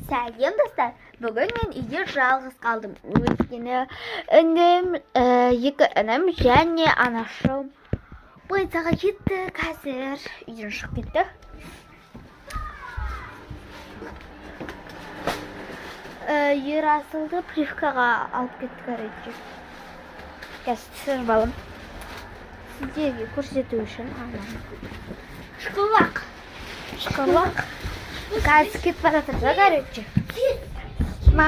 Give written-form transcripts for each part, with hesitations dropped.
Сәлем достар. Бүгін мен үйде жалғыз қалдым. Өйткені інім, екі інім және анашым больницаға кетті. Қазір үйден шығып кетті. Ерасылды привкаға алып кетті, короче. Қазір түсіріп алым. Сіздерге көрсету үшін шоколад. Қазір кетіп бара жатыр, короче. Ма.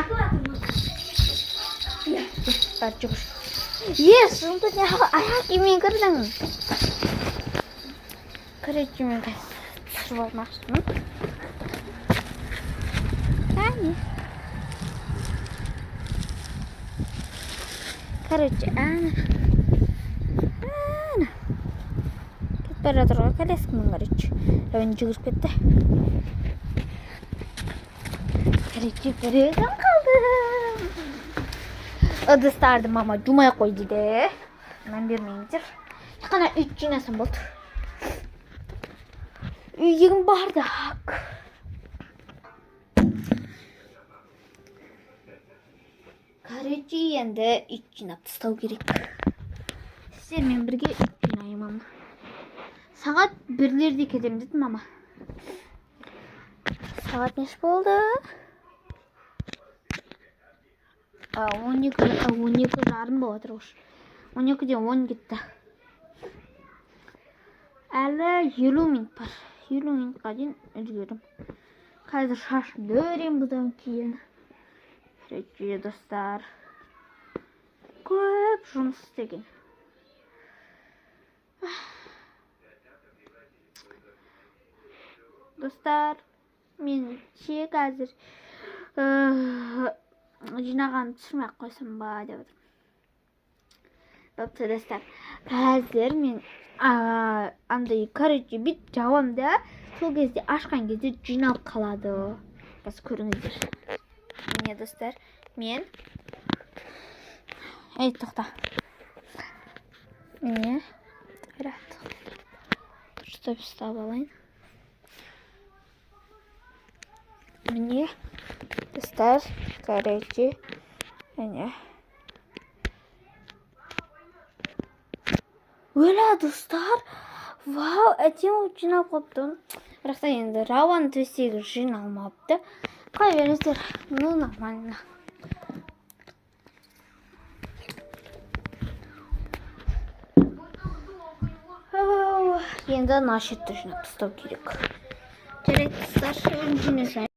Бар жүгір. Сонда не аяқ киіммен кірдің. Короче, мен қазір түсіріп алмақшымын. Әне. Короче, әне. Кетіп бара жатыр ғой, коляскамен, короче. Рәуін жүгіріп кетті. Короче, бірден қалдым. Ыдыстарды мама жумай қой дейді. Мен бермеймдер. Қана үй жинасам болды. Үйгім бардық. Короче, енді үй жинап тастау керек. Сіздермен бірге үй жинаймын. Сағат 1-лерде кетем деді мама. Сағат неш болды? 12 жарым болып отыр. 12-ден 10 кетті. Әлі 50 минут бар. 50 минутқа дейін үлгерім. Қазір шашымды өрем бұдан кейін. Короче, достар. Көп жұмыс істеген. Достар, мен қазір жинаған түсірмей қойсам ба деп отырмын. Бапты достар, қазір мен андай короче бит жауам да, сол кезде ашқан кезде жиналып қалады. Бас көріңіздер. Міне достар, мен тоқта. Міне дұрыстап ұстап алайын. Міне достар, короче, міне. Өлә достар, вау, әтем жинап қойыпты. Бірақ енді рауан төсегі жиналмапты. Қай беріңіздер, ну нормально. Енді нашетті жинап тастау керек. Жарайды достар,